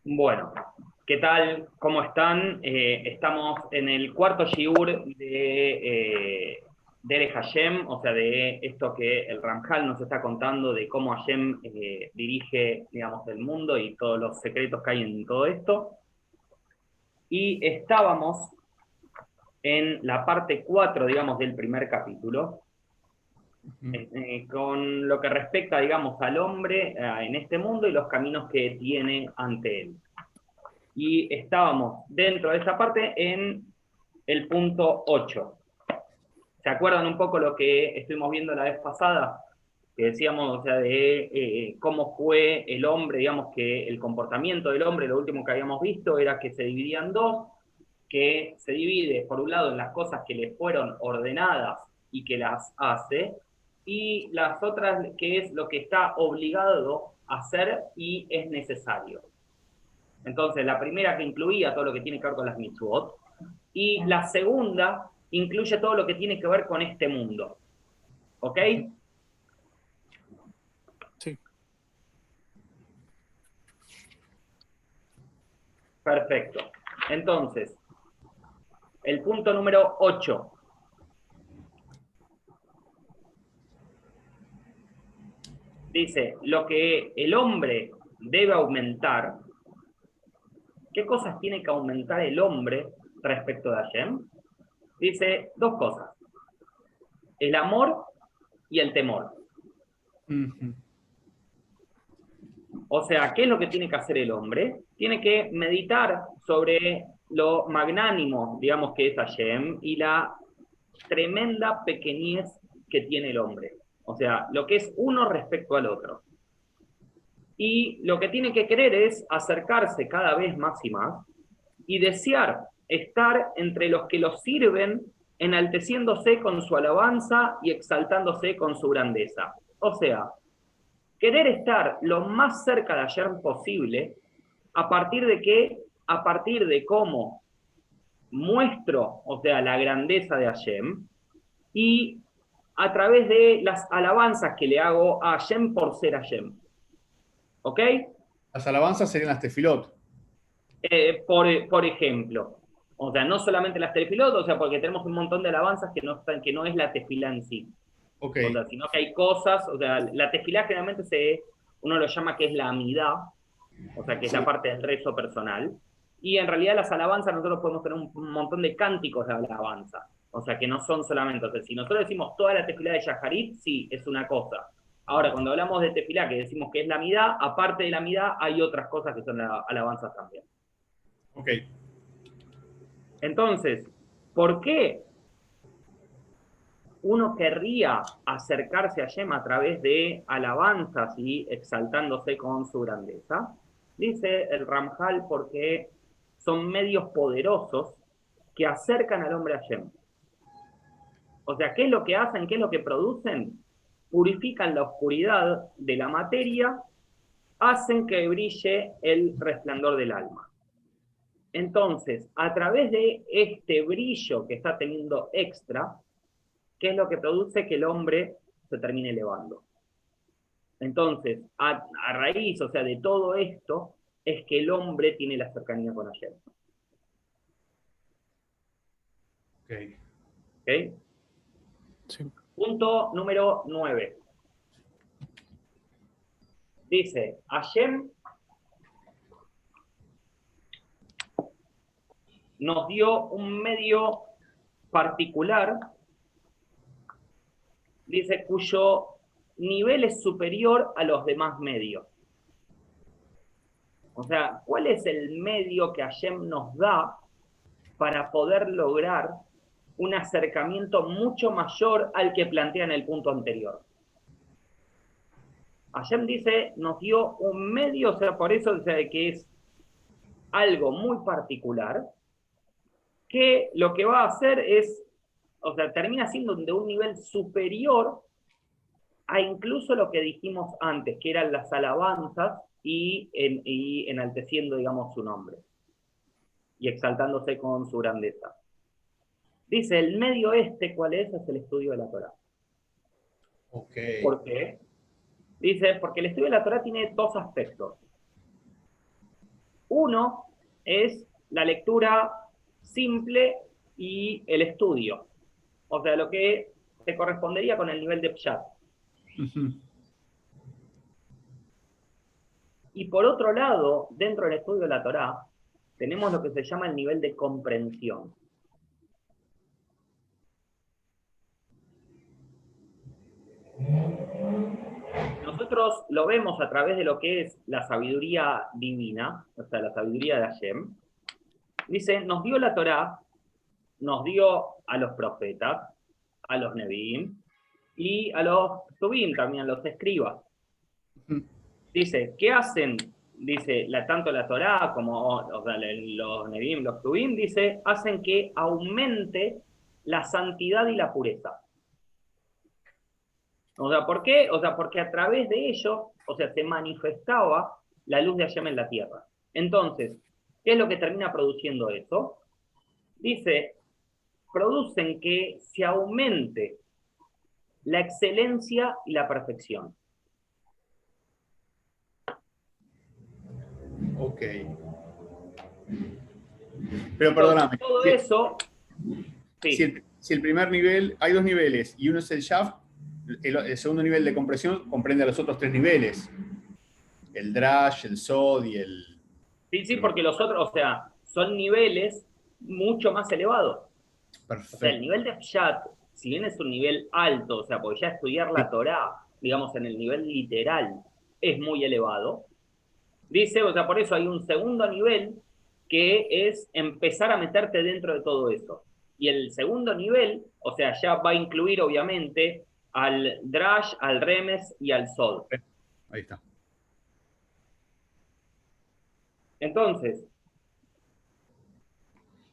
Bueno, ¿qué tal? ¿Cómo están? Estamos en el cuarto shiur de Hashem, o sea, de esto que el Ramjal nos está contando, de cómo Hashem dirige, digamos, el mundo y todos los secretos que hay en todo esto. Y estábamos en la parte 4, digamos, del primer capítulo, Ujú. con lo que respecta, digamos, al hombre en este mundo y los caminos que tiene ante él. Y estábamos dentro de esa parte en el punto 8. ¿Se acuerdan un poco lo que estuvimos viendo la vez pasada? Que decíamos, o sea, de cómo fue el hombre, digamos que el comportamiento del hombre, lo último que habíamos visto era que se dividía en dos, que se divide, por un lado, en las cosas que le fueron ordenadas y que las hace, y las otras, que es lo que está obligado a hacer y es necesario. Entonces, la primera que incluía todo lo que tiene que ver con las mitzvot, y la segunda incluye todo lo que tiene que ver con este mundo. ¿Ok? Ujú. Sí. Perfecto. Entonces, el punto número 8 dice, lo que el hombre debe aumentar, ¿qué cosas tiene que aumentar el hombre respecto de Hashem? Dice dos cosas, el amor y el temor. Ujú. O sea, ¿qué es lo que tiene que hacer el hombre? Tiene que meditar sobre lo magnánimo, digamos, que es Hashem, y la tremenda pequeñez que tiene el hombre. O sea, lo que es uno respecto al otro. Y lo que tiene que querer es acercarse cada vez más y más y desear estar entre los que los sirven, enalteciéndose con su alabanza y exaltándose con su grandeza. O sea, querer estar lo más cerca de ayer posible, a partir de qué, a partir de cómo muestro, o sea, la grandeza de Hashem, y a través de las alabanzas que le hago a Hashem por ser Hashem. ¿Ok? Las alabanzas serían las tefilot. Por ejemplo, o sea, no solamente las tefilot, o sea, porque tenemos un montón de alabanzas que no es la tefilá en sí. Ok. O sea, sino que hay cosas, o sea, la tefilá generalmente uno lo llama que es la amidá, o sea, que es la Sí. parte del rezo personal. Y en realidad las alabanzas nosotros podemos tener un montón de cánticos de alabanza. O sea, que no son solamente, o sea, si nosotros decimos toda la tefilá de Yaharit, sí, es una cosa. Ahora, cuando hablamos de tefilá, que decimos que es la midá, aparte de la midá, hay otras cosas que son alabanzas también. Ok. Entonces, ¿por qué uno querría acercarse a Yem a través de alabanzas y exaltándose con su grandeza? Dice el Ramjal porque son medios poderosos que acercan al hombre a Yem. O sea, ¿qué es lo que hacen? ¿Qué es lo que producen? Purifican la oscuridad de la materia, hacen que brille el resplandor del alma. Entonces, a través de este brillo que está teniendo extra, ¿qué es lo que produce que el hombre se termine elevando? Entonces, a raíz, o sea, de todo esto, es que el hombre tiene la cercanía con Hashem. Ok. ¿Okay? Sí. Punto número 9. Dice, Hashem nos dio un medio particular, dice, cuyo nivel es superior a los demás medios. O sea, ¿cuál es el medio que Hashem nos da para poder lograr un acercamiento mucho mayor al que plantea en el punto anterior? Hashem dice, nos dio un medio, o sea, por eso, o sea, que es algo muy particular, que lo que va a hacer es, o sea, termina siendo de un nivel superior a incluso lo que dijimos antes, que eran las alabanzas y enalteciendo, digamos, su nombre y exaltándose con su grandeza. Dice, el medio este, ¿cuál es? Es el estudio de la Torah. Ok. ¿Por qué? Dice, porque el estudio de la Torah tiene dos aspectos. Uno es la lectura simple y el estudio. O sea, lo que se correspondería con el nivel de Pshat. Y por otro lado, dentro del estudio de la Torá, tenemos lo que se llama el nivel de comprensión. Nosotros lo vemos a través de lo que es la sabiduría divina, o sea, la sabiduría de Hashem. Dice, nos dio la Torá, nos dio a los profetas, a los Nevi'im, y a los Tubim también, los escribas. Dice, ¿qué hacen? Dice, tanto la Torá como o sea, los Nevi'im, los Tubim, dice, hacen que aumente la santidad y la pureza. O sea, ¿por qué? O sea, porque a través de ello, o sea, se manifestaba la luz de Hashem en la tierra. Entonces, ¿qué es lo que termina produciendo eso? Dice, producen que se aumente la excelencia y la perfección. Ok. Pero Entonces, perdóname. todo eso, sí. Si el primer nivel, hay dos niveles, y uno es el shaft, el segundo nivel de compresión comprende a los otros tres niveles. El drash, el sod y el... Sí, porque los otros, o sea, son niveles mucho más elevados. Perfecto. O sea, el nivel de Pshat, si bien es un nivel alto, o sea, porque ya estudiar la Torá, digamos, en el nivel literal, es muy elevado. Dice, o sea, por eso hay un segundo nivel que es empezar a meterte dentro de todo eso. Y el segundo nivel, o sea, ya va a incluir, obviamente, al Drash, al Remes y al Sod. Ahí está. Entonces,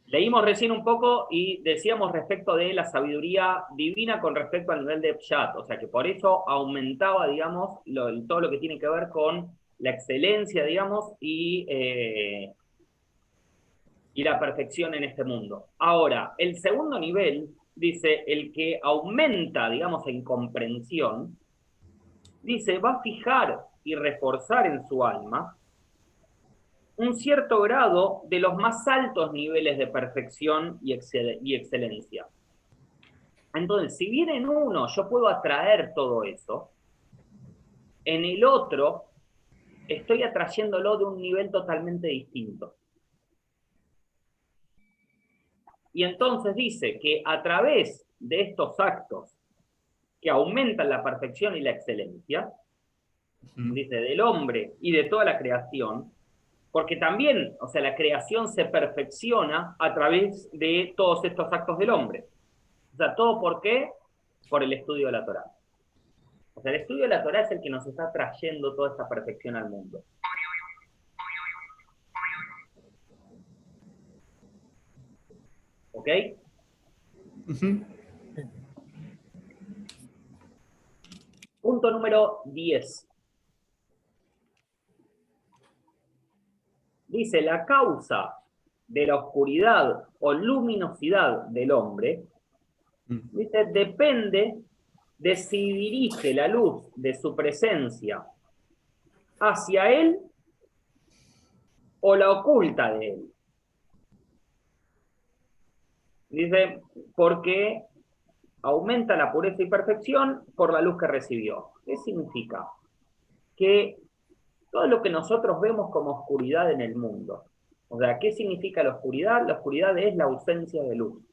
leímos recién un poco y decíamos respecto de la sabiduría divina con respecto al nivel de Pshat, o sea que por eso aumentaba, digamos, todo lo que tiene que ver con la excelencia, digamos, y la perfección en este mundo. Ahora, el segundo nivel, dice, el que aumenta, digamos, en comprensión, dice, va a fijar y reforzar en su alma un cierto grado de los más altos niveles de perfección y excelencia. Entonces, si bien en uno yo puedo atraer todo eso, en el otro estoy atrayéndolo de un nivel totalmente distinto. Y entonces dice que a través de estos actos que aumentan la perfección y la excelencia, dice, del hombre y de toda la creación, porque también, o sea, la creación se perfecciona a través de todos estos actos del hombre. O sea, ¿todo por qué? Por el estudio de la Torá. O sea, el estudio de la Torá es el que nos está trayendo toda esta perfección al mundo. ¿Ok? Punto número 10. Dice, la causa de la oscuridad o luminosidad del hombre, dice, depende de si dirige la luz de su presencia hacia él o la oculta de él. Dice, porque aumenta la pureza y perfección por la luz que recibió. ¿Qué significa? Que todo lo que nosotros vemos como oscuridad en el mundo, o sea, ¿qué significa la oscuridad? La oscuridad es la ausencia de luz.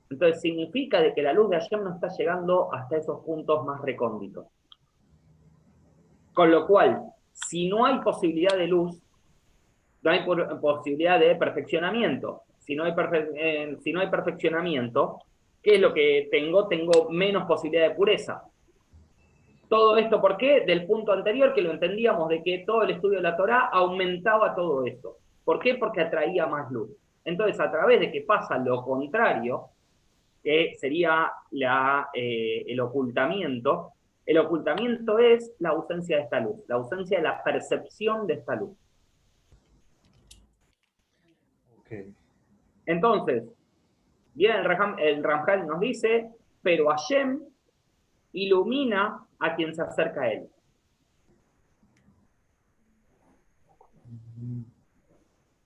Entonces significa de que la luz de Hashem no está llegando hasta esos puntos más recónditos. Con lo cual, si no hay posibilidad de luz, no hay posibilidad de perfeccionamiento. Si no hay perfeccionamiento, ¿qué es lo que tengo? Tengo menos posibilidad de pureza. Todo esto, ¿por qué? Del punto anterior que lo entendíamos de que todo el estudio de la Torá aumentaba todo esto. ¿Por qué? Porque atraía más luz. Entonces, a través de que pasa lo contrario, que sería el ocultamiento es la ausencia de esta luz, la ausencia de la percepción de esta luz. Okay. Entonces, bien, el Ramjal nos dice, pero Hashem ilumina a quien se acerca a él.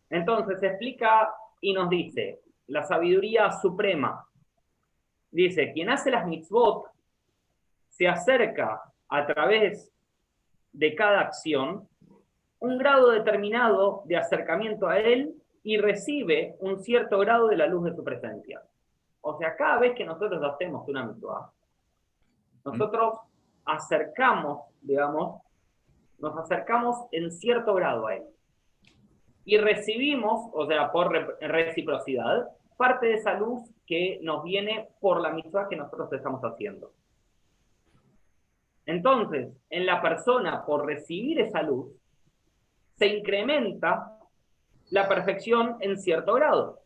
Entonces se explica y nos dice, la sabiduría suprema, dice, quien hace las mitzvot se acerca a través de cada acción un grado determinado de acercamiento a él y recibe un cierto grado de la luz de su presencia. O sea, cada vez que nosotros hacemos una mitzvah, nosotros acercamos, digamos, nos acercamos en cierto grado a él. Y recibimos, o sea, por reciprocidad, parte de esa luz que nos viene por la mitzvah que nosotros estamos haciendo. Entonces, en la persona, por recibir esa luz, se incrementa la perfección en cierto grado.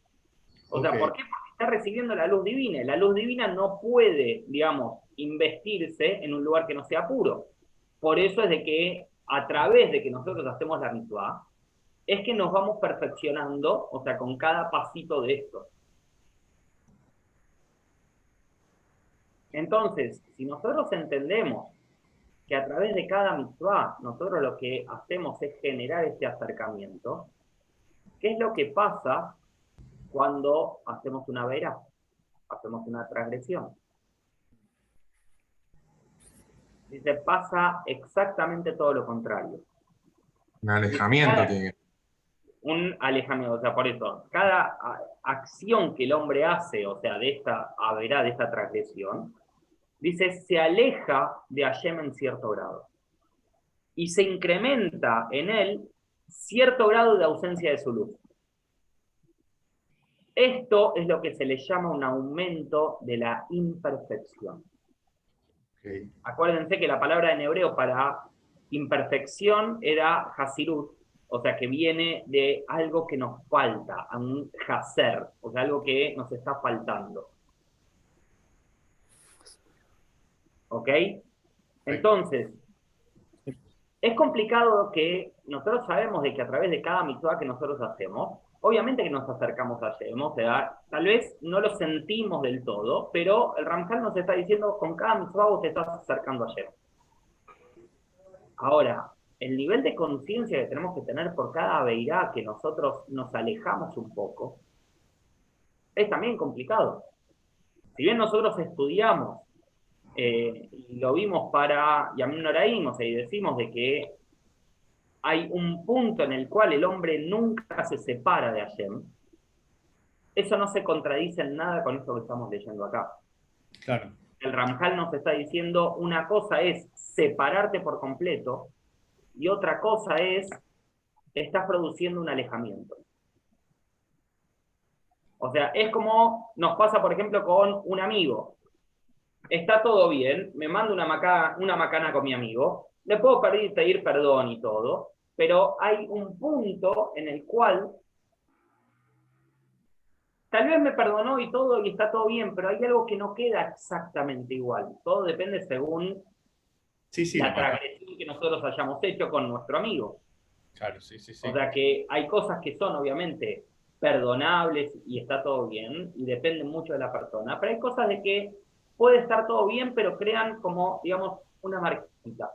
O sea, ¿por qué? Porque está recibiendo la luz divina. La luz divina no puede, digamos, investirse en un lugar que no sea puro. Por eso es de que a través de que nosotros hacemos la mitzvah, es que nos vamos perfeccionando, o sea, con cada pasito de esto. Entonces, si nosotros entendemos que a través de cada mitzvah, nosotros lo que hacemos es generar este acercamiento, ¿qué es lo que pasa cuando hacemos una verá? Hacemos una transgresión. Dice, pasa exactamente todo lo contrario. Un alejamiento tiene. Un alejamiento, o sea, por eso, cada acción que el hombre hace, o sea, de esta averá, de esta transgresión, dice, se aleja de Hashem en cierto grado. Y se incrementa en él cierto grado de ausencia de su luz. Esto es lo que se le llama un aumento de la imperfección. Okay. Acuérdense que la palabra en hebreo para imperfección era hasirut, o sea, que viene de algo que nos falta, un haser, o sea, algo que nos está faltando. ¿Ok? Entonces, es complicado que nosotros sabemos de que a través de cada mitzvah que nosotros hacemos, obviamente que nos acercamos a Hashem, o sea, tal vez no lo sentimos del todo, pero el Ramjal nos está diciendo, con cada mitzvah vos te estás acercando a Hashem. Ahora, el nivel de conciencia que tenemos que tener por cada aveirá que nosotros nos alejamos un poco, es también complicado. Si bien nosotros estudiamos, y lo vimos para Yamin Noraim, o sea, y decimos de que hay un punto en el cual el hombre nunca se separa de Hashem, eso no se contradice en nada con esto que estamos leyendo acá. Claro. El Ramjal nos está diciendo, una cosa es separarte por completo, y otra cosa es, estás produciendo un alejamiento. O sea, es como nos pasa, por ejemplo, con un amigo. Está todo bien, me mando una macana con mi amigo, le puedo pedir perdón y todo, pero hay un punto en el cual tal vez me perdonó y todo y está todo bien, pero hay algo que no queda exactamente igual. Todo depende según la transgresión que nosotros hayamos hecho con nuestro amigo. Claro, sí. O sea que hay cosas que son obviamente perdonables y está todo bien, y dependen mucho de la persona, pero hay cosas de que puede estar todo bien, pero crean como, digamos, una marquita.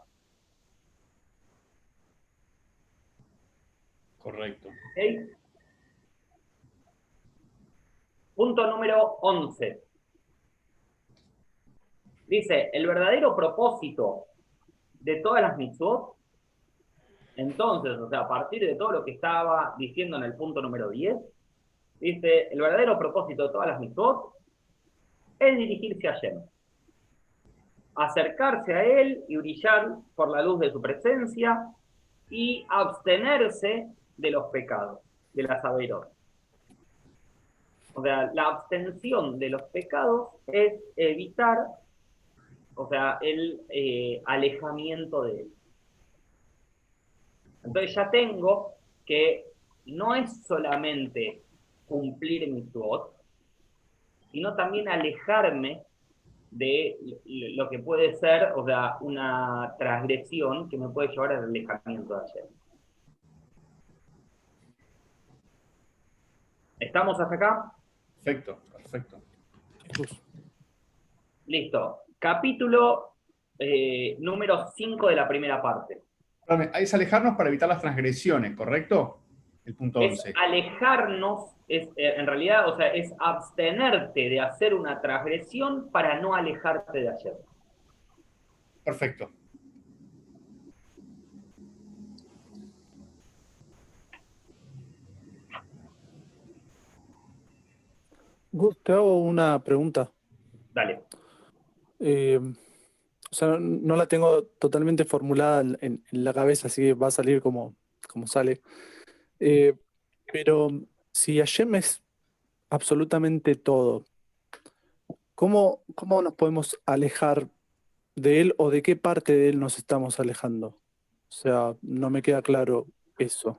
Correcto. ¿Okay? Punto número 11. Dice, el verdadero propósito de todas las mitzvot, entonces, o sea, a partir de todo lo que estaba diciendo en el punto número 10, dice, el verdadero propósito de todas las mitzvot es dirigirse a Hashem, acercarse a él y brillar por la luz de su presencia y abstenerse de los pecados, de las averot. O sea, la abstención de los pecados es evitar, o sea, el alejamiento de él. Entonces ya tengo que no es solamente cumplir mitzvot, sino también alejarme de lo que puede ser, o sea, una transgresión que me puede llevar al alejamiento de Hashem. ¿Estamos hasta acá? Perfecto. Listo. Capítulo número 5 de la primera parte. Es alejarnos para evitar las transgresiones, ¿correcto? el punto Es 11. alejarnos, en realidad, o sea, es abstenerte de hacer una transgresión para no alejarte de Hashem. Perfecto. Gus, te hago una pregunta. Dale. Eh, o sea, no la tengo totalmente formulada en la cabeza, así que va a salir como sale. Eh, pero si Hashem es absolutamente todo, ¿cómo nos podemos alejar de él o de qué parte de él nos estamos alejando? O sea, no me queda claro eso.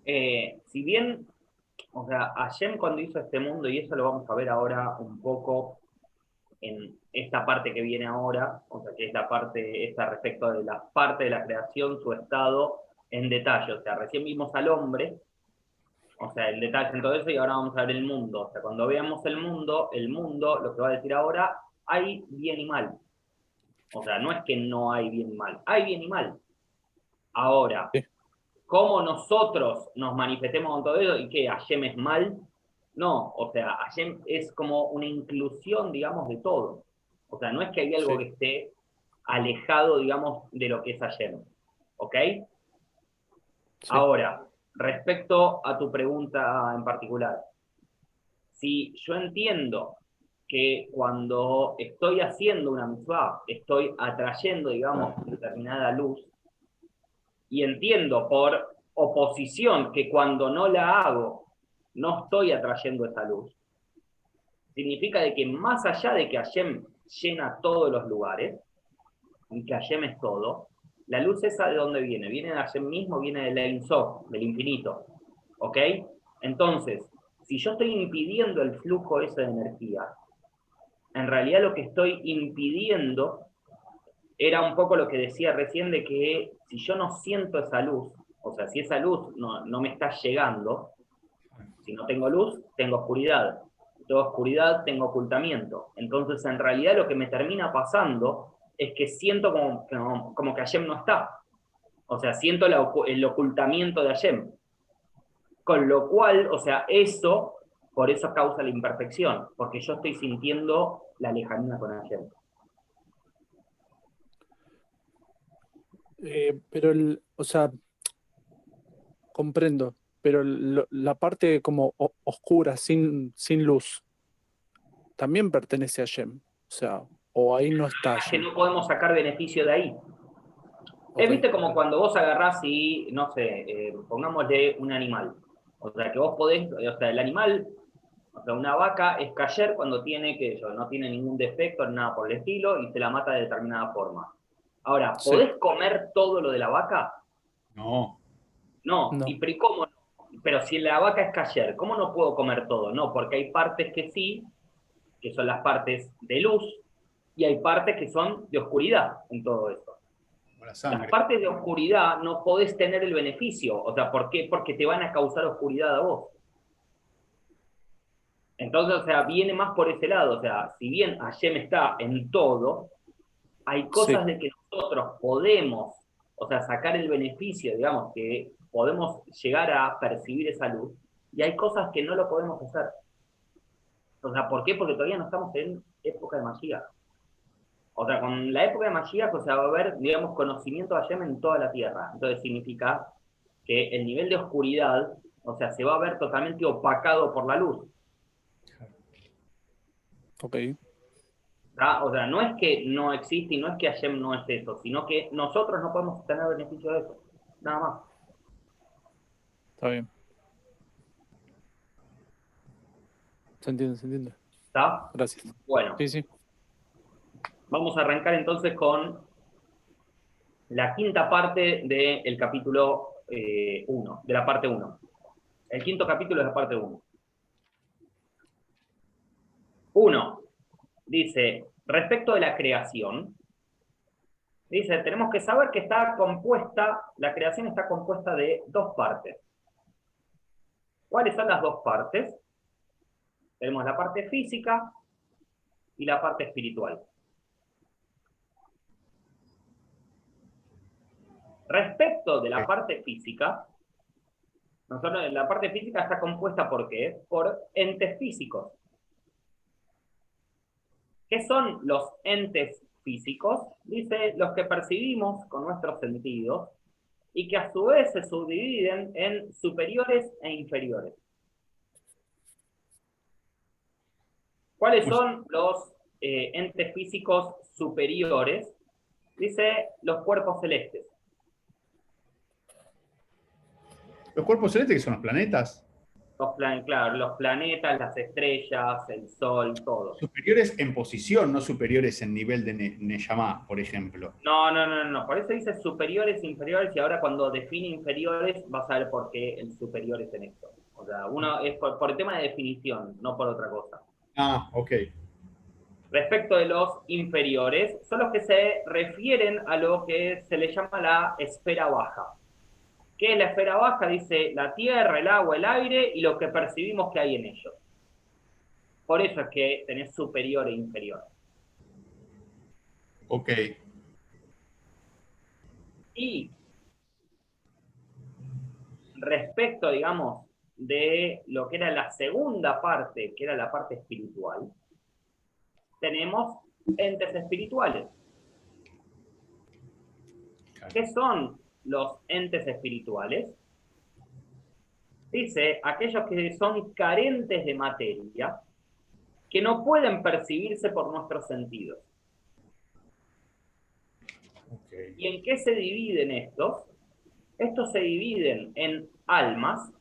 Si bien, o sea, Hashem cuando hizo este mundo, y eso lo vamos a ver ahora un poco en esta parte que viene ahora, o sea, que es la parte, esta respecto de la parte de la creación, su estado en detalle. O sea, recién vimos al hombre, o sea, el detalle en todo eso, y ahora vamos a ver el mundo. O sea, cuando veamos el mundo, lo que va a decir ahora, hay bien y mal. O sea, no es que no hay bien y mal, hay bien y mal. Ahora, Sí, cómo nosotros nos manifestemos con todo eso y que Hashem es mal, no, o sea, Hashem es como una inclusión, digamos, de todo. O sea, no es que hay algo sí, que esté alejado, digamos, de lo que es Hashem. ¿Ok? sí. Ahora, respecto a tu pregunta en particular, si yo entiendo que cuando estoy haciendo una mitzvah, estoy atrayendo, digamos, determinada luz, y entiendo por oposición que cuando no la hago, no estoy atrayendo esa luz, significa de que más allá de que Hashem llena todos los lugares, y que Hashem es todo, la luz esa de dónde viene, viene de Hashem mismo, viene del Ein Sof, del infinito, ¿ok? Entonces, si yo estoy impidiendo el flujo ese de energía, en realidad lo que estoy impidiendo era un poco lo que decía recién de que si yo no siento esa luz, o sea, si esa luz no me está llegando, si no tengo luz, tengo oscuridad. Si tengo oscuridad, tengo ocultamiento. Entonces, en realidad lo que me termina pasando es que siento como que Hashem no está. O sea, siento el ocultamiento de Hashem. Con lo cual, o sea, por eso causa la imperfección, porque yo estoy sintiendo la lejanía con Hashem. Pero, o sea, comprendo, pero la parte como oscura, sin luz, también pertenece a Shem. O sea, o ahí no está Que Shem. no podemos sacar beneficio de ahí. Ok, Viste como cuando vos agarrás y, no sé, pongámosle un animal. O sea, que vos podés, o sea, el animal, o sea, una vaca es kasher cuando tiene que eso, no tiene ningún defecto, nada por el estilo, y se la mata de determinada forma. Ahora, sí, ¿podés comer todo lo de la vaca? No. No. no, ¿Y cómo no? Pero si la vaca es kasher, ¿cómo no puedo comer todo? No, porque hay partes que sí, que son las partes de luz, y hay partes que son de oscuridad en todo esto. Como la Las sangre. partes de oscuridad no podés tener el beneficio. O sea, ¿por qué? Porque te van a causar oscuridad a vos. Entonces, o sea, viene más por ese lado. O sea, si bien Hashem está en todo, hay cosas sí. de que nosotros podemos, o sea, sacar el beneficio, digamos, que podemos llegar a percibir esa luz, y hay cosas que no lo podemos hacer. O sea, ¿por qué? Porque todavía no estamos en época de Mashiach. O sea, con la época de Mashiach, o sea, va a haber, digamos, conocimiento de Hashem en toda la tierra. Entonces significa que el nivel de oscuridad, o sea, se va a ver totalmente opacado por la luz. Ok, ¿Tá? O sea, no es que no existe y no es que Hashem no es eso, sino que nosotros no podemos tener beneficio de eso. Nada más. está bien. Se entiende, se entiende. ¿Está? Gracias. Bueno, Sí, sí. vamos a arrancar entonces con la quinta parte del capítulo 1, de la parte 1. El quinto capítulo es la parte 1. 1. Dice, respecto de la creación, dice, tenemos que saber que está compuesta, la creación está compuesta de dos partes. ¿Cuáles son las dos partes? Tenemos la parte física y la parte espiritual. Respecto de la parte física, Nosotros, la parte física está compuesta ¿por qué? Por entes físicos. ¿Qué son los entes físicos? Dice, los que percibimos con nuestros sentidos y que a su vez se subdividen en superiores e inferiores. ¿Cuáles son los entes físicos superiores? Dice, los cuerpos celestes. ¿Los cuerpos celestes que son los planetas? Claro, los planetas, las estrellas, el sol, todo. Superiores en posición, no superiores en nivel de Neyamá, por ejemplo. No. Por eso dice superiores e inferiores, y ahora cuando define inferiores vas a ver por qué el superior es en esto. O sea, uno es por el tema de definición, no por otra cosa. Ah, ok. Respecto de los inferiores, son los que se refieren a lo que se le llama la esfera baja. ¿Qué es la esfera baja? Dice la tierra, el agua, el aire y lo que percibimos que hay en ellos. Por eso es que tenés superior e inferior. Ok. Y respecto, digamos, de lo que era la segunda parte, que era la parte espiritual, tenemos entes espirituales. ¿Qué son los entes espirituales? Dice, aquellos que son carentes de materia, que no pueden percibirse por nuestros sentidos. Okay. ¿Y en qué se dividen estos? Estos se dividen en almas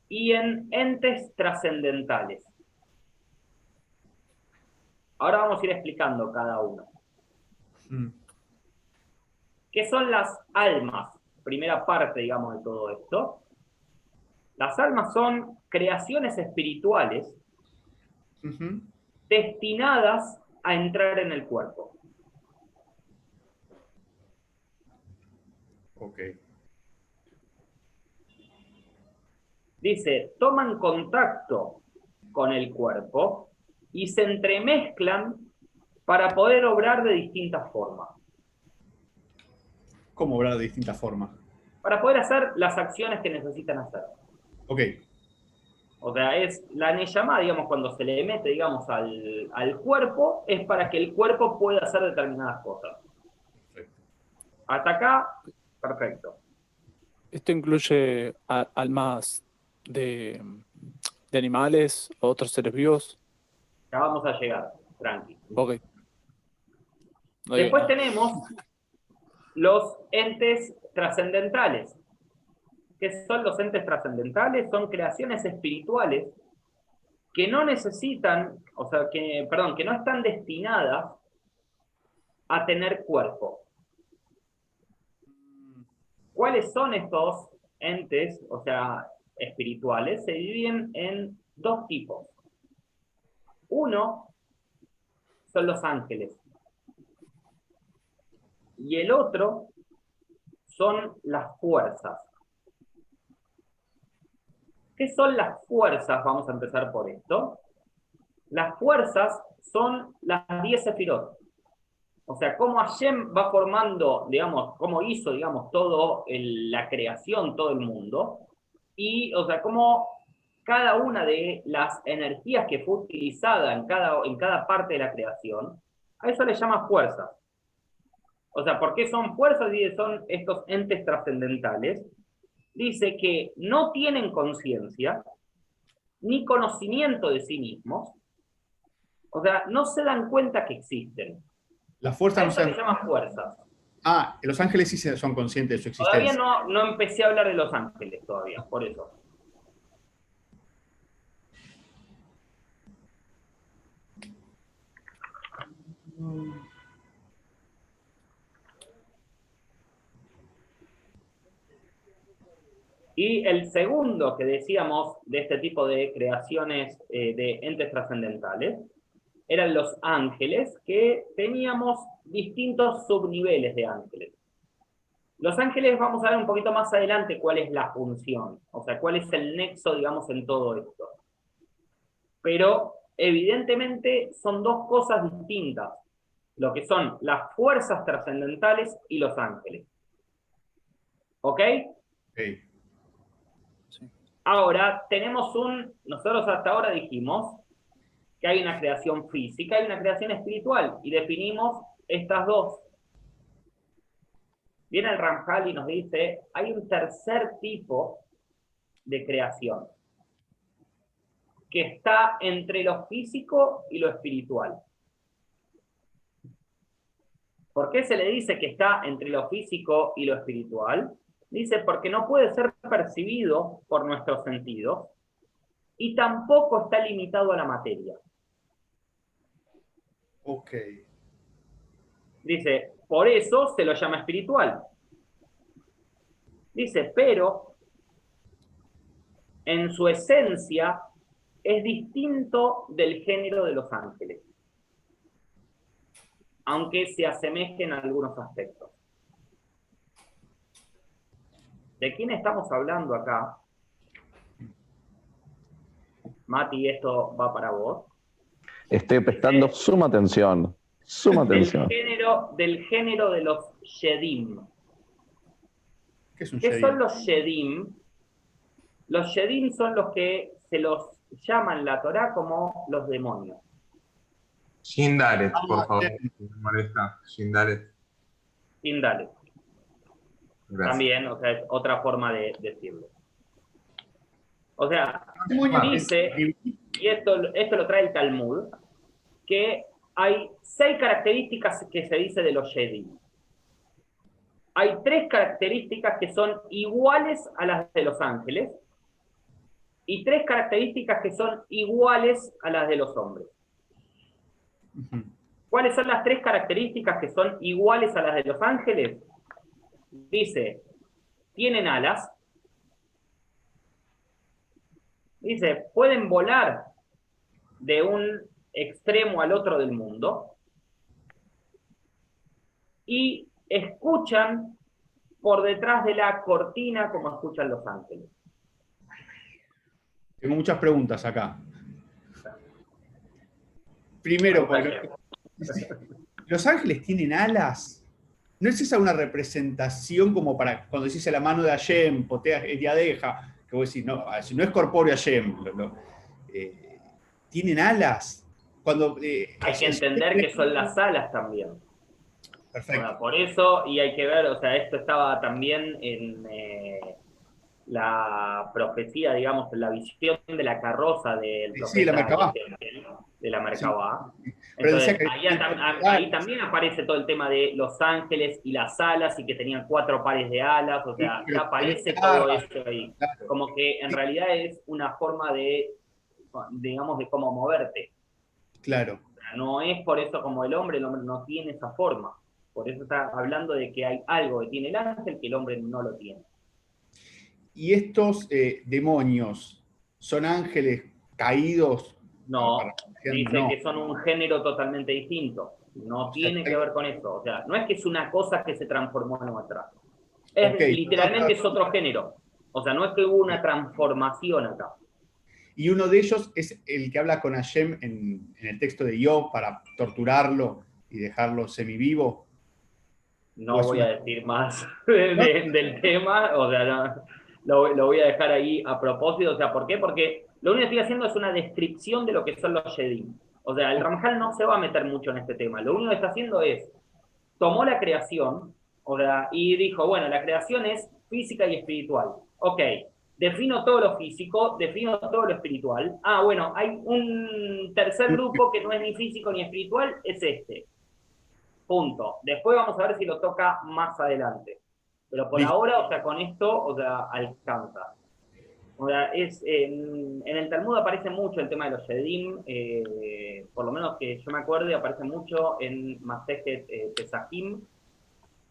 y en entes trascendentales. Ahora vamos a ir explicando cada uno. ¿Qué son las almas? Primera parte, digamos, de todo esto. Las almas son creaciones espirituales destinadas a entrar en el cuerpo. Ok. Dice, toman contacto con el cuerpo y se entremezclan para poder obrar de distintas formas. ¿Cómo obrar de distintas formas? Para poder hacer las acciones que necesitan hacer. Ok. O sea, es la Neyamá, digamos, cuando se le mete, digamos, al cuerpo, es para que el cuerpo pueda hacer determinadas cosas. Perfecto. Hasta acá, perfecto. ¿Esto incluye almas de animales o otros seres vivos? Ya vamos a llegar, tranqui. Ok. No digo Después nada. tenemos los entes trascendentales. ¿Qué son los entes trascendentales? Son creaciones espirituales que no necesitan, o sea, que no están destinadas a tener cuerpo. ¿Cuáles son estos entes, o sea, espirituales? Se dividen en dos tipos. Uno son los ángeles y el otro son las fuerzas. ¿Qué son las fuerzas? Vamos a empezar por esto. Las fuerzas son las 10 sefirot. O sea, cómo Hashem va formando, digamos, cómo hizo, digamos, todo la creación, todo el mundo, y, o sea, cómo cada una de las energías que fue utilizada en cada parte de la creación, a eso le llama fuerzas. O sea, ¿por qué son fuerzas? Y son estos entes trascendentales. Dice que no tienen conciencia, ni conocimiento de sí mismos, o sea, no se dan cuenta que existen. Las fuerzas A no eso se... se llama fuerzas. Ah, los ángeles sí son conscientes de su Todavía existencia. no empecé a hablar de los ángeles todavía, por eso. Y el segundo que decíamos de este tipo de creaciones de entes trascendentales eran los ángeles, que teníamos distintos subniveles de ángeles. Los ángeles vamos a ver un poquito más adelante cuál es la función, o sea, cuál es el nexo, digamos, en todo esto. Pero evidentemente son dos cosas distintas, lo que son las fuerzas trascendentales y los ángeles. ¿Ok? Ok. Ahora, nosotros hasta ahora dijimos que hay una creación física y una creación espiritual, y definimos estas dos. Viene el Ramjal y nos dice, hay un tercer tipo de creación, que está entre lo físico y lo espiritual. ¿Por qué se le dice que está entre lo físico y lo espiritual? Dice, porque no puede ser percibido por nuestros sentidos y tampoco está limitado a la materia. Ok. Dice, por eso se lo llama espiritual. Dice, pero en su esencia es distinto del género de los ángeles, aunque se asemejen en algunos aspectos. ¿De quién estamos hablando acá? Mati, esto va para vos. Estoy prestando suma atención. Suma atención. Del género de los Shedim. ¿Qué es un ¿Qué Shedim? son los Shedim? Los Shedim son los que se los llama en la Torá como los demonios. Sin Daret, por favor. Si me molesta. Sin Daret. Indale. Gracias. También, o sea, es otra forma de decirlo. O sea, Demonio, dice, y esto lo trae el Talmud, que hay 6 características que se dice de los Shedim. Hay 3 características que son iguales a las de los ángeles y 3 características que son iguales a las de los hombres. ¿Cuáles son las 3 características que son iguales a las de los ángeles? Dice, tienen alas. Dice, pueden volar de un extremo al otro del mundo. Y escuchan por detrás de la cortina como escuchan los ángeles. Tengo muchas preguntas acá. Primero, ¿los ángeles tienen alas? ¿No es esa una representación como para cuando decís la mano de Hashem, potea Yadeja, que vos decís, no, si no es corpóreo Hashem, ¿tienen alas? Cuando, hay que entender que son las alas también. Perfecto. Bueno, por eso, y hay que ver, o sea, esto estaba también en la profecía, digamos, en la visión de la carroza del profeta. Sí, la Merkabá. De la Merkabá. Sí. Entonces, ahí también aparece todo el tema de los ángeles y las alas, y que tenían 4 pares de alas, o sea, ya aparece todo eso ahí. Claro. Como que en realidad es una forma de, digamos, de cómo moverte. Claro. O sea, no es por eso como el hombre no tiene esa forma. Por eso está hablando de que hay algo que tiene el ángel que el hombre no lo tiene. ¿Y estos demonios son ángeles caídos? No, dice No. que son un género totalmente distinto. No tiene que ver con eso. O sea, no es que es una cosa que se transformó en otra. Literalmente es otro género. O sea, no es que hubo una transformación acá. Y uno de ellos es el que habla con Hashem en el texto de Job para torturarlo y dejarlo semivivo. No voy a decir más del tema, o sea, lo voy a dejar ahí a propósito. O sea, ¿por qué? Porque lo único que estoy haciendo es una descripción de lo que son los Shedim. O sea, el Ramjal no se va a meter mucho en este tema. Lo único que está haciendo es, tomó la creación, o sea, y dijo, bueno, la creación es física y espiritual. Ok, defino todo lo físico, defino todo lo espiritual. Ah, bueno, hay un tercer grupo que no es ni físico ni espiritual, es este. Punto. Después vamos a ver si lo toca más adelante. Pero por ahora, o sea, con esto, o sea, alcanza. O sea, en el Talmud aparece mucho el tema de los Shedim, por lo menos que yo me acuerde, aparece mucho en Masejet Pesachim,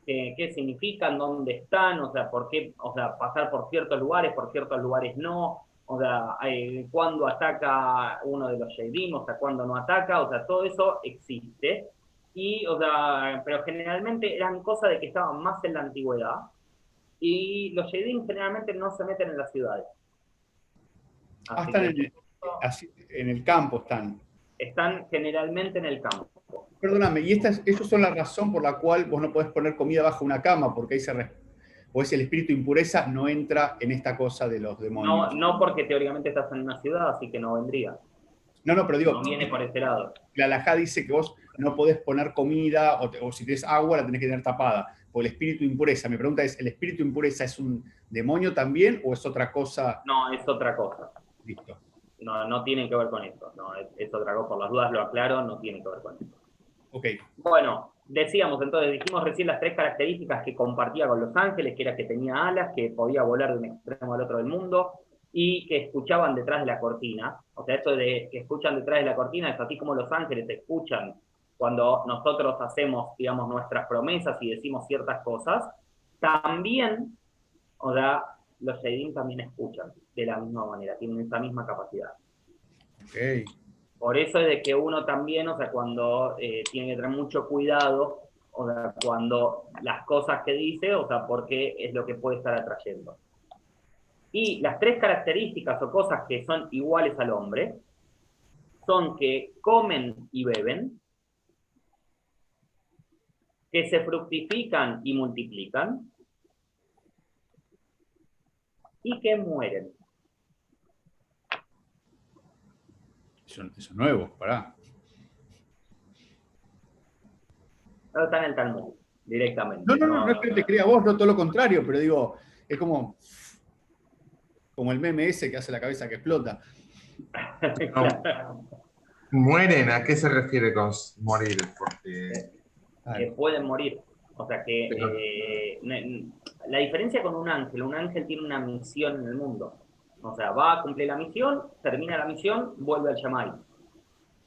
qué significan, dónde están, o sea, por qué, o sea, pasar por ciertos lugares no, o sea, cuándo ataca uno de los Shedim, o sea, cuándo no ataca, o sea, todo eso existe. Y, o sea, pero generalmente eran cosas de que estaban más en la antigüedad, y los Shedim generalmente no se meten en las ciudades. Están en el campo, están generalmente en el campo. Perdóname, y ellos son la razón por la cual vos no podés poner comida bajo una cama, porque ahí ¿O es el espíritu de impureza no entra en esta cosa de los demonios? No, no porque teóricamente estás en una ciudad, así que no vendría. No, pero digo, No viene por ese lado. la halajá dice que vos no podés poner comida o si tenés agua la tenés que tener tapada. O el espíritu de impureza. Mi pregunta es, ¿el espíritu de impureza es un demonio también o es otra cosa? No, es otra cosa. Listo. No, no tiene que ver con esto. No, es otra cosa. Por las dudas lo aclaro, no tiene que ver con esto. Ok. Bueno, decíamos entonces, dijimos recién las 3 características que compartía con los ángeles, que era que tenía alas, que podía volar de un extremo al otro del mundo, y que escuchaban detrás de la cortina. O sea, esto de que escuchan detrás de la cortina es así como los ángeles escuchan cuando nosotros hacemos, digamos, nuestras promesas y decimos ciertas cosas. También, o sea, los Sheidim también escuchan de la misma manera, tienen esa misma capacidad. Ok. Por eso es de que uno también, o sea, cuando tiene que tener mucho cuidado, o sea, cuando las cosas que dice, o sea, porque es lo que puede estar atrayendo. Y las 3 características o cosas que son iguales al hombre son que comen y beben, que se fructifican y multiplican, y que mueren. Eso es nuevo, pará. Pero está en el Talmud, directamente. No es que te crea vos, no todo lo contrario, pero digo, es como el meme ese que hace la cabeza que explota. Claro. ¿Mueren? ¿A qué se refiere con morir? Porque Que pueden morir. O sea que Pero- la diferencia con un ángel tiene una misión en el mundo. O sea, va a cumplir la misión, termina la misión, vuelve al Shamay.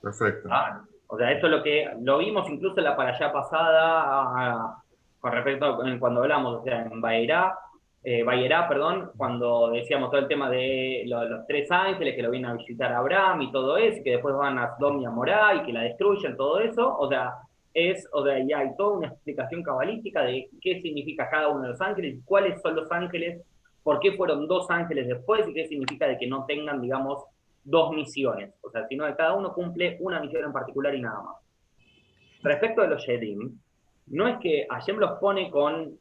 perfecto. O sea, esto es lo que lo vimos incluso en la parashá pasada, con respecto a cuando hablamos, o sea, en Vayerá, cuando decíamos todo el tema de los 3 ángeles que lo vienen a visitar a Abraham y todo eso, y que después van a Sodom y a Morá y que la destruyen, todo eso, o sea, ya hay toda una explicación cabalística de qué significa cada uno de los ángeles, cuáles son los ángeles, por qué fueron 2 ángeles después y qué significa de que no tengan, digamos, 2 misiones, o sea, sino que cada uno cumple una misión en particular y nada más. Respecto de los Shedim, no es que Hashem los pone con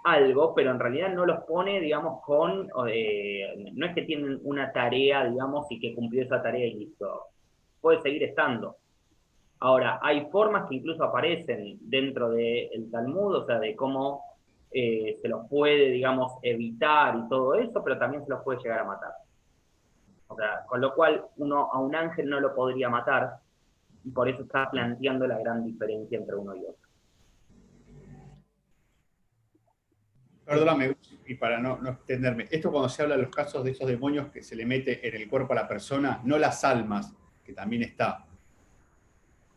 algo, pero en realidad no los pone, digamos, no es que tienen una tarea, digamos, y que cumplió esa tarea y listo. Puede seguir estando. Ahora, hay formas que incluso aparecen dentro del Talmud, o sea, de cómo se los puede, digamos, evitar y todo eso, pero también se los puede llegar a matar. O sea, con lo cual uno a un ángel no lo podría matar, y por eso está planteando la gran diferencia entre uno y otro. Perdóname, y para no extenderme, esto cuando se habla de los casos de esos demonios que se le mete en el cuerpo a la persona, no las almas, que también está.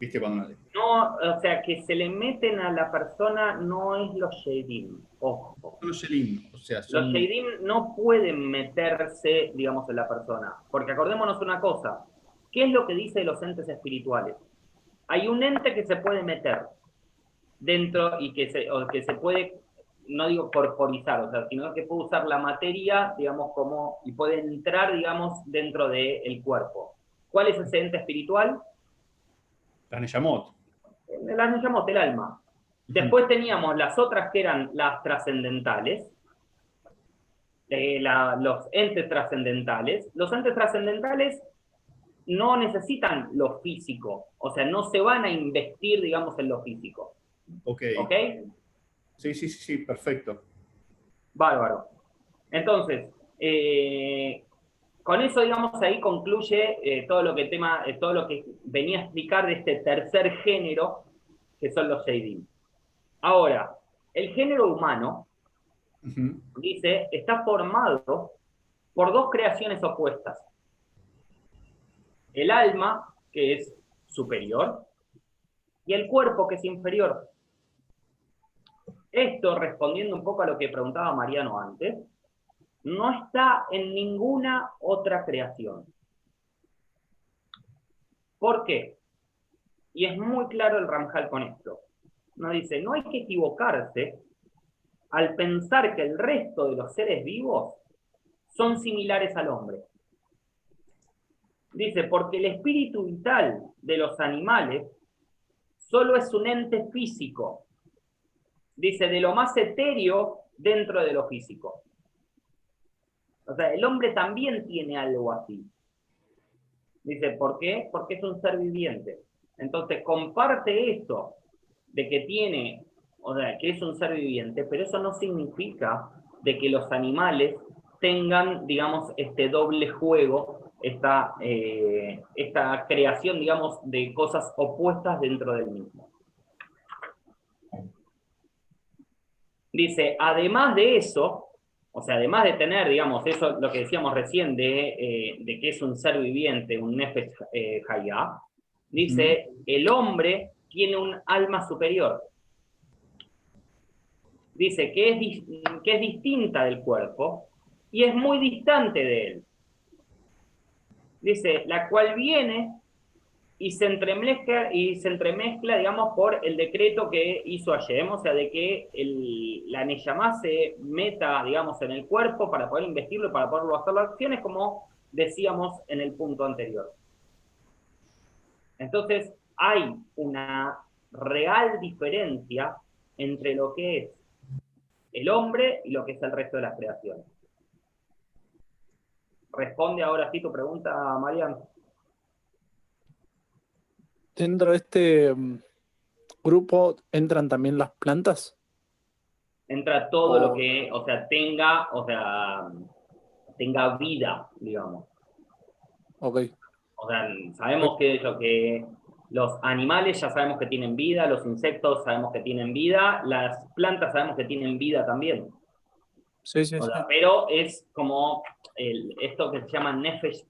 ¿Viste cuando No, o sea, que se le meten a la persona no es los Sheidim, ojo. son los Shelim? O sea, Los son... Sheidim no pueden meterse, digamos, en la persona, porque acordémonos una cosa, ¿qué es lo que dice de los entes espirituales? Hay un ente que se puede meter dentro y que se puede, no digo corporizar, o sea, sino que puede usar la materia, digamos, y puede entrar, digamos, dentro del cuerpo. ¿Cuál es ese ente espiritual? La Neyamot. Las llamamos el alma. Después teníamos las otras que eran las trascendentales, los entes trascendentales. Los entes trascendentales no necesitan lo físico, o sea, no se van a investir, digamos, en lo físico. Ok. ¿Ok? Sí, perfecto. Bárbaro. Entonces, con eso, digamos, ahí concluye todo lo que venía a explicar de este tercer género, que son los Sheidim. Ahora, el género humano, dice, está formado por 2 creaciones opuestas. El alma, que es superior, y el cuerpo, que es inferior. Esto, respondiendo un poco a lo que preguntaba Mariano antes, no está en ninguna otra creación. ¿Por qué? Y es muy claro el Ramjal con esto. Nos dice, no hay que equivocarse al pensar que el resto de los seres vivos son similares al hombre. Dice, porque el espíritu vital de los animales solo es un ente físico. Dice, de lo más etéreo dentro de lo físico. O sea, el hombre también tiene algo así. Dice, ¿por qué? Porque es un ser viviente. Entonces, comparte esto de que tiene, o sea, que es un ser viviente, pero eso no significa de que los animales tengan, digamos, este doble juego, esta creación, digamos, de cosas opuestas dentro del mismo. Dice, además de eso, o sea, además de tener, digamos, eso, lo que decíamos recién de que es un ser viviente, un Nefesh Hayá, dice, el hombre tiene un alma superior. Dice que es distinta del cuerpo y es muy distante de él. Dice, la cual viene y se entremezcla, digamos, por el decreto que hizo Hashem, o sea, de que la Neyamá se meta, digamos, en el cuerpo para poder investirlo y para poderlo hacer las acciones, como decíamos en el punto anterior. Entonces, hay una real diferencia entre lo que es el hombre y lo que es el resto de las creaciones. Responde ahora sí tu pregunta, Marian. Dentro de este grupo entran también las plantas. Entra todo lo que, o sea, tenga vida, digamos. Ok. O sea, sabemos que los animales ya sabemos que tienen vida, los insectos sabemos que tienen vida, las plantas sabemos que tienen vida también. Sí, sí, O sí. sea, pero es como esto que se llama Nefesh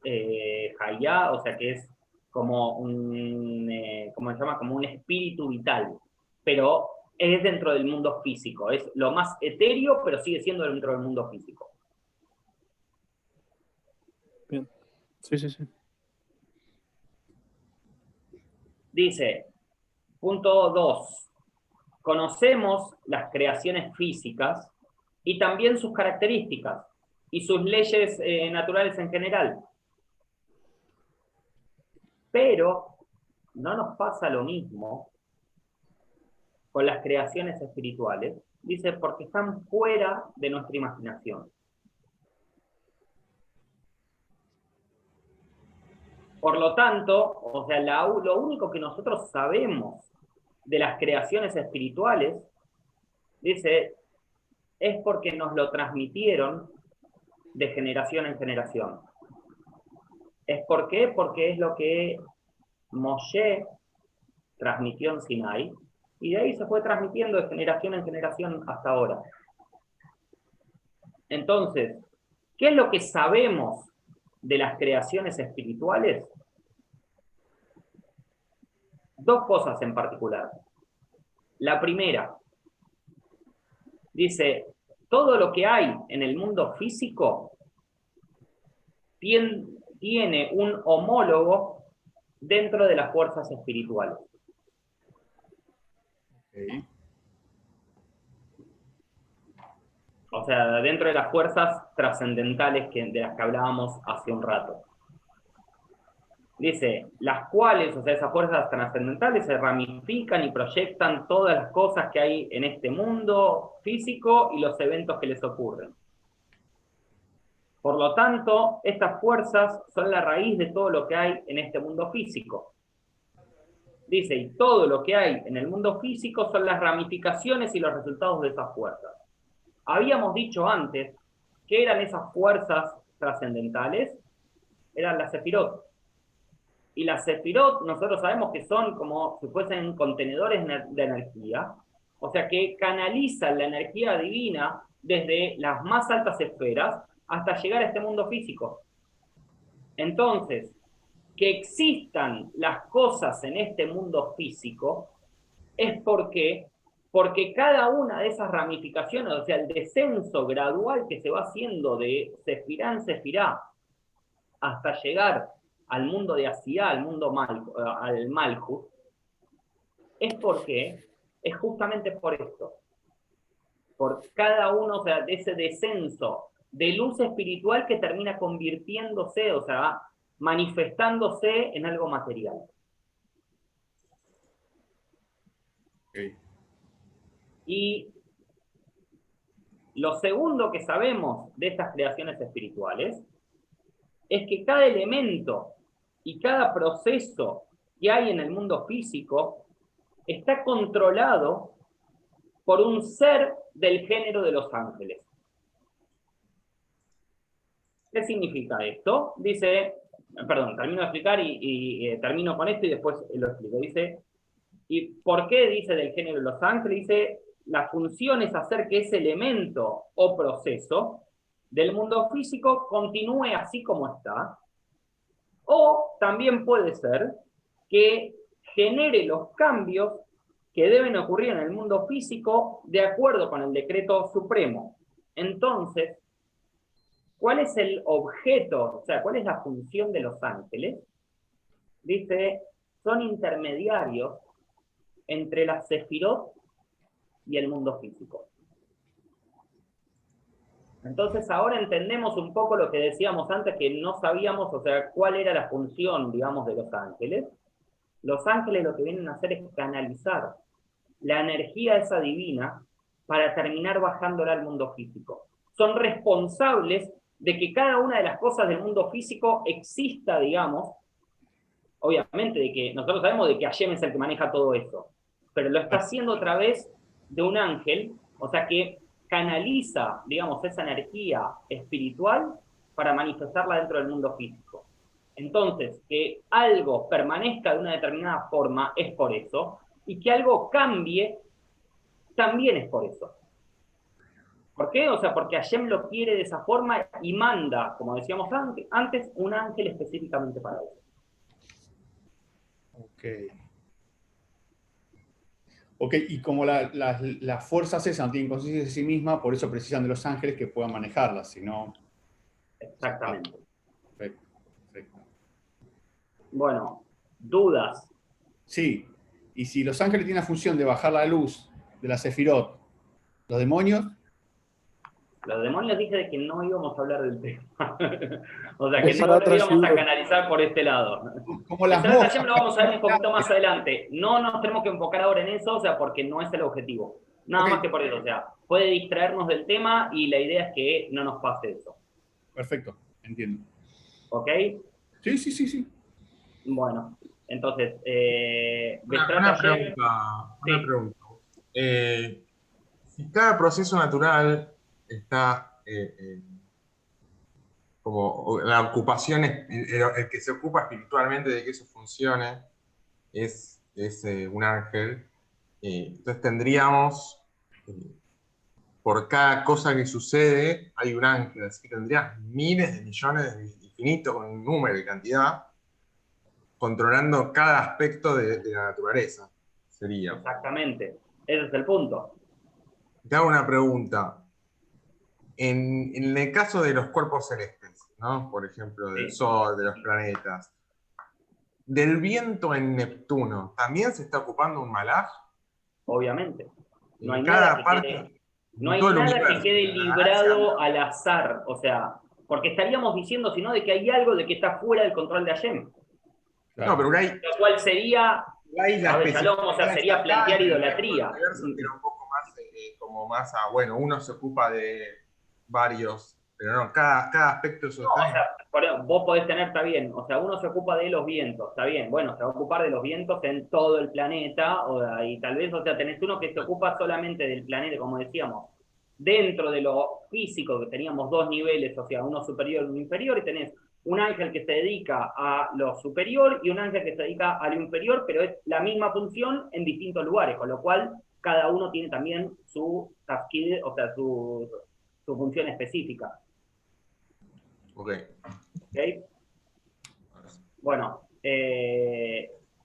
Hayá, o sea, que es como ¿cómo se llama? Como un espíritu vital. Pero es dentro del mundo físico. Es lo más etéreo, pero sigue siendo dentro del mundo físico. Bien. Sí, sí, sí. Dice, punto 2. Conocemos las creaciones físicas y también sus características y sus leyes naturales en general. Pero no nos pasa lo mismo con las creaciones espirituales, dice, porque están fuera de nuestra imaginación. Por lo tanto, o sea, lo único que nosotros sabemos de las creaciones espirituales, dice, es porque nos lo transmitieron de generación en generación. ¿Es por qué? Porque es lo que Moshe transmitió en Sinai, y de ahí se fue transmitiendo de generación en generación hasta ahora. Entonces, ¿qué es lo que sabemos de las creaciones espirituales? Dos cosas en particular. La primera, dice, todo lo que hay en el mundo físico tiene un homólogo dentro de las fuerzas espirituales. Okay. O sea, dentro de las fuerzas trascendentales de las que hablábamos hace un rato. Dice, las cuales, o sea, esas fuerzas trascendentales se ramifican y proyectan todas las cosas que hay en este mundo físico y los eventos que les ocurren. Por lo tanto, estas fuerzas son la raíz de todo lo que hay en este mundo físico. Dice, y todo lo que hay en el mundo físico son las ramificaciones y los resultados de esas fuerzas. Habíamos dicho antes que eran esas fuerzas trascendentales, eran las sefirot. Y las sefirot nosotros sabemos que son como si fuesen contenedores de energía, o sea que canalizan la energía divina desde las más altas esferas hasta llegar a este mundo físico. Entonces, que existan las cosas en este mundo físico es porque cada una de esas ramificaciones, o sea, el descenso gradual que se va haciendo de sefirá en sefirá hasta llegar al mundo de Asiá, al mundo al Malchut, es justamente por esto. Por cada uno, o sea, de ese descenso de luz espiritual que termina convirtiéndose, o sea, manifestándose en algo material. Okay. Y Lo segundo que sabemos de estas creaciones espirituales es que cada elemento y cada proceso que hay en el mundo físico está controlado por un ser del género de los ángeles. ¿Qué significa esto? Dice, perdón, termino de explicar y termino con esto y después lo explico. Dice, ¿y por qué dice del género de los ángeles? Dice, la función es hacer que ese elemento o proceso del mundo físico continúe así como está, o también puede ser que genere los cambios que deben ocurrir en el mundo físico de acuerdo con el decreto supremo. Entonces, ¿cuál es el objeto? O sea, ¿cuál es la función de los ángeles? Dice, son intermediarios entre la Sefirot y el mundo físico. Entonces ahora entendemos un poco lo que decíamos antes, que no sabíamos, o sea, cuál era la función, digamos, de los ángeles. Los ángeles lo que vienen a hacer es canalizar la energía esa divina para terminar bajándola al mundo físico. Son responsables de que cada una de las cosas del mundo físico exista, digamos, obviamente de que nosotros sabemos de que Hashem es el que maneja todo eso, pero lo está haciendo a través de un ángel, o sea que canaliza, digamos, esa energía espiritual para manifestarla dentro del mundo físico. Entonces, que algo permanezca de una determinada forma es por eso, y que algo cambie también es por eso. ¿Por qué? O sea, porque Hashem lo quiere de esa forma y manda, como decíamos antes, un ángel específicamente para eso. Ok, y como las fuerzas esas no tienen conciencia de sí misma, por eso precisan de los ángeles que puedan manejarlas, si no... Exactamente. Perfecto, perfecto. Bueno, dudas. Sí, y si los ángeles tienen la función de bajar la luz de la Sefirot, los demonios... Los demonios dije de que no íbamos a hablar del tema. O sea, que Es no para lo íbamos a otra canalizar por este lado. Como las Pero moscas. lo vamos a ver un poquito más adelante. No nos tenemos que enfocar ahora en eso, o sea, porque no es el objetivo. Nada Ok. más que por eso, o sea, puede distraernos del tema y la idea es que no nos pase eso. Perfecto, entiendo. ¿Ok? Sí, sí, sí, sí. Bueno, entonces, Una pregunta. Si cada proceso natural está como la ocupación, el que se ocupa espiritualmente de que eso funcione es un ángel, entonces tendríamos, por cada cosa que sucede, hay un ángel, así que tendrías miles de millones, infinito, con un número de cantidad, controlando cada aspecto de la naturaleza. Sería. exactamente. Ese es el punto. Te hago una pregunta. En el caso de los cuerpos celestes, ¿no? Por ejemplo, del Sol, de los planetas, del viento en Neptuno, ¿también se está ocupando un malaj? Obviamente. No hay En cada nada parte, no hay todo el nada universo, que quede en la galaxia, librado al azar, o sea, porque estaríamos diciendo, si no, de que hay algo de que está fuera del control de Hashem. Claro. No, pero hay Lo cual sería, la a ver, Shalom, o sea, sería plantear idolatría. El universo era un poco más, como más bueno, uno se ocupa de varios, pero no, cada aspecto No, o sea, vos podés tener, está bien, o sea, uno se ocupa de los vientos, está bien, bueno, se va a ocupar de los vientos en todo el planeta, y tal vez, o sea, tenés uno que se ocupa solamente del planeta, como decíamos, dentro de lo físico, que teníamos dos niveles, o sea, uno superior y uno inferior, y tenés un ángel que se dedica a lo superior y un ángel que se dedica a lo inferior, pero es la misma función en distintos lugares, con lo cual cada uno tiene también su tafkid, o sea, su función específica. Ok. ¿Okay? Bueno,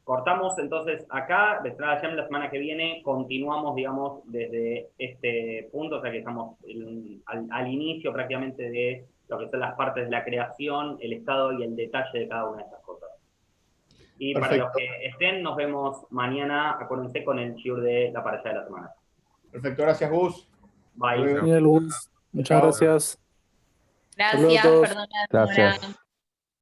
cortamos entonces acá, la semana que viene continuamos, digamos, desde este punto, o sea que estamos al inicio prácticamente de lo que son las partes de la creación, el estado y el detalle de cada una de estas cosas. Y Perfecto. para los que estén, nos vemos mañana, acuérdense, con el shiur de la parasha de la semana. Perfecto, gracias, Gus. Bye. Hasta luego. Genial, Gus. Muchas Chao. gracias. Hasta luego a Gracias, todos. perdón la demora. Gracias.